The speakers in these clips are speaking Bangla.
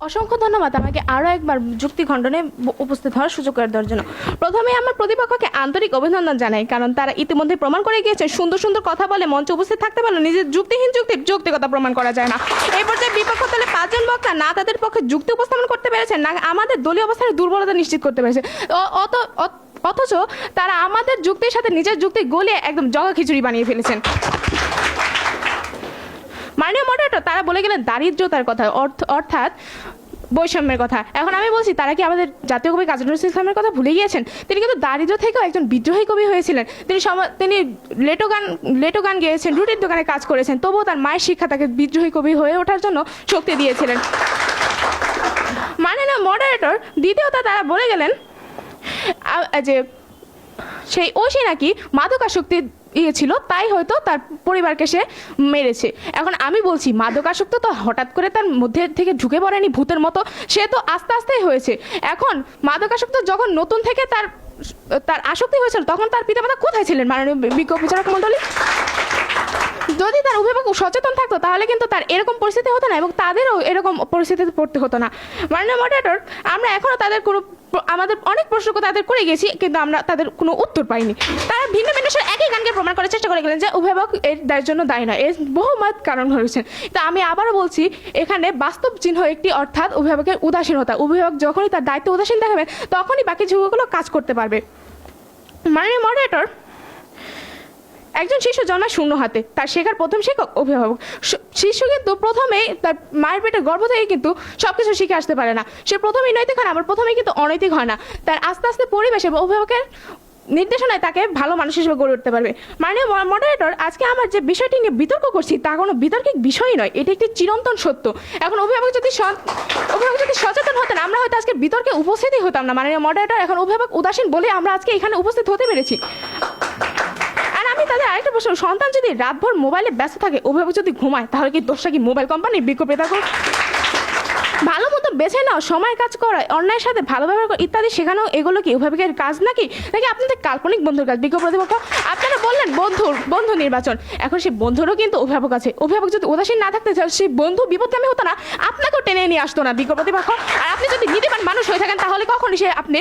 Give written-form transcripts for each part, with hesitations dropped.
অসংখ্য ধন্যবাদ আমাকে আরও একবার যুক্তি খণ্ডনে উপস্থিত হওয়ার সুযোগ করে দেওয়ার জন্য। প্রথমে আমার প্রতিপক্ষকে আন্তরিক অভিনন্দন জানাই, কারণ তারা ইতিমধ্যে প্রমাণ করে গিয়েছে সুন্দর সুন্দর কথা বলে মঞ্চে উপস্থিত থাকতে পারলো, নিজের যুক্তিহীন যুক্তির যৌক্তিকতা প্রমাণ করা যায় না। এই পর্যায়ে বিপক্ষ দলে 5 জন বক্তা না তাদের পক্ষে যুক্তি উপস্থাপন করতে পেরেছেন, না আমাদের দলীয় অবস্থানের দুর্বলতা নিশ্চিত করতে পেরেছে, অথচ তারা আমাদের যুক্তির সাথে নিজের যুক্তি গলিয়ে একদম জগা খিচুড়ি বানিয়ে ফেলেছেন। মাননীয় মডারেটর, তারা বলে গেলেন দারিদ্রতার কথা, অর্থাৎ বৈষম্যের কথা। এখন আমি বলছি, তারা কি আমাদের জাতীয় কবি কাজী নজরুল ইসলামের কথা ভুলে গিয়েছেন? তিনি কিন্তু দারিদ্র থেকেও একজন বিদ্রোহী কবি হয়েছিলেন। তিনি লেটো গান গেয়েছেন, রুটির দোকানে কাজ করেছেন, তবুও তার মায়ের শিক্ষা তাকে বিদ্রোহী কবি হয়ে ওঠার জন্য শক্তি দিয়েছিলেন। মাননীয় মডারেটর, দ্বিতীয়ত তারা বলে গেলেন যে সেই ওসি নাকি মাদকাসক্তি ছিল, তাই হয়তো তার পরিবারকে সে মেরেছে। এখন আমি বলছি, মাদকাসক্ত তো হঠাৎ করে তার মধ্যে থেকে ঢুকে পড়েনি ভূতের মতো, সে তো আস্তে আস্তেই হয়েছে। এখন মাদকাসক্ত যখন নতুন থেকে তার আসক্তি হয়েছিল, তখন তার পিতামাতা কোথায় ছিলেন? মাননীয় বিজ্ঞ বিচারক মণ্ডলী, যদি তার অভিভাবক সচেতন থাকতো তাহলে কিন্তু তার এরকম পরিস্থিতি হতো না এবং তাদেরও এরকম পরিস্থিতিতে পড়তে হতো না। মাননীয় মডারেটর, আমরা এখনও আমাদের অনেক প্রশ্ন তাদের করে গেছি, কিন্তু আমরা তাদের কোনো উত্তর পাইনি। তারা ভিন্ন ভিন্ন একই গানকে প্রমাণ করার চেষ্টা করে গেলেন যে অভিভাবক এর জন্য দায়ী নয়, এর বহুমত কারণ হয়েছেন। তা আমি আবারও বলছি, এখানে বাস্তব চিহ্ন একটি, অর্থাৎ অভিভাবকের উদাসীনতা। অভিভাবক যখনই তার দায়িত্ব উদাসীন দেখাবে, তখনই বাকি যুগগুলো কাজ করতে পারবে। মাননীয় মডারেটর, একজন শিশু জন্মায় শূন্য হাতে, তার শেখার প্রথম শিক্ষক অভিভাবক। শিশু কিন্তু প্রথমেই তার মায়ের পেটের গর্ভ থেকে কিন্তু সবকিছু শিখে আসতে পারে না, সে প্রথমেই নৈতিক হয় না, আবার প্রথমেই কিন্তু অনৈতিক হয় না। তার আস্তে আস্তে পরিবেশ এবং অভিভাবকের নির্দেশনায় তাকে ভালো মানুষ হিসেবে গড়ে উঠতে পারবে। মাননীয় মডারেটর, আজকে আমার যে বিষয়টি নিয়ে বিতর্ক করছি তা কোনো বিতর্কিক বিষয়ই নয়, এটি একটি চিরন্তন সত্য। এখন অভিভাবক যদি সচেতন হতেন, আমরা হয়তো আজকে বিতর্কে উপস্থিতই হতাম না। মাননীয় মডারেটর, এখন অভিভাবক উদাসীন বলে আমরা আজকে এখানে উপস্থিত হতে পেরেছি। আমি তাদের আরেকটা প্রশ্ন, সন্তান যদি রাতভর মোবাইলে ব্যস্ত থাকে, অভিভাবক যদি ঘুমায়, তাহলে কি দোষটা কি মোবাইল কোম্পানির? বিজ্ঞপ্রেতা ভালো মতো বেছে নাও, সময় কাজ করা, অন্যায়ের সাথে ভালো ব্যবহার করা ইত্যাদি শেখানো, এগুলো কি অভিভাবকের কাজ নাকি আপনাদের কাল্পনিক বন্ধুর কাজ? বিজ্ঞ প্রতিপক্ষ, আপনারা বললেন বন্ধু নির্বাচন, এখন সেই বন্ধুরও কিন্তু অভিভাবক আছে। অভিভাবক যদি উদাসীন না থাকতে চান, সেই বন্ধু বিপদগামী হতো না, আপনাকেও টেনে নিয়ে আসতো না বিজ্ঞ প্রতিপক্ষ। আর আপনি যদি নীতিবান মানুষ হয়ে থাকেন, তাহলে কখনই আপনি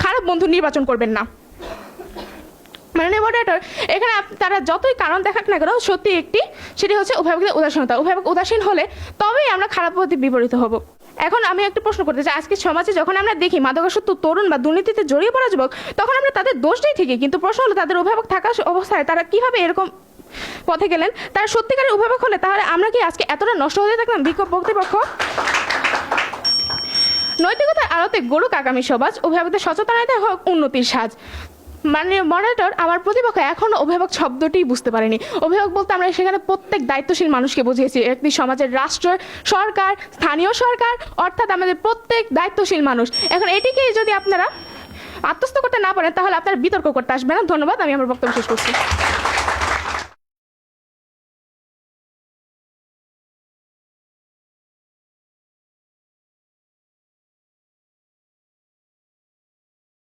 খারাপ বন্ধু নির্বাচন করবেন না। মাননীয় মডারেটর, এখানে তারা যতই কারণ দেখাক না কেন, সত্যি একটি, সেটি হচ্ছে অভিভাবকের উদাসীনতা। অভিভাবক উদাসীন হলে তবেই আমরা খারাপ পথে বিপরীত হব। এখন আমি একটা প্রশ্ন করতে চাই, আজকে সমাজে যখন আমরা দেখি মাদকাসক্ত তরুণ বা দুর্নীতিতে জড়িয়ে পড়া যুবক, তখন আমরা তাদের দোষ দিই ঠিকই, কিন্তু প্রশ্ন হলো তাদের অভিভাবক থাকা অবস্থায় তারা কিভাবে এরকম পথে গেলেন? তারা সত্যিকারের অভিভাবক হলে তাহলে আমরা কি আজকে এতটা নষ্ট হতে থাকলাম? বিক্ষোভ কর্তৃপক্ষ, নৈতিকতার আলোতে গড়ুক আগামী সমাজ, অভিভাবকদের সচেতনতা হোক উন্নতির সাজ। মাননীয় মডারেটর, আমার প্রতিপক্ষ এখনও অভিভাবক শব্দটি বুঝতে পারেনি। অভিভাবক বলতে আমরা সেখানে প্রত্যেক দায়িত্বশীল মানুষকে বুঝিয়েছি, একটি সমাজের রাষ্ট্র, সরকার, স্থানীয় সরকার, অর্থাৎ আমাদের প্রত্যেক দায়িত্বশীল মানুষ। এখন এটিকে যদি আপনারা আত্মস্থ করতে না পারেন, তাহলে আপনারা বিতর্ক করতে আসবেন না। ধন্যবাদ, আমি আমার বক্তব্য শেষ করছি।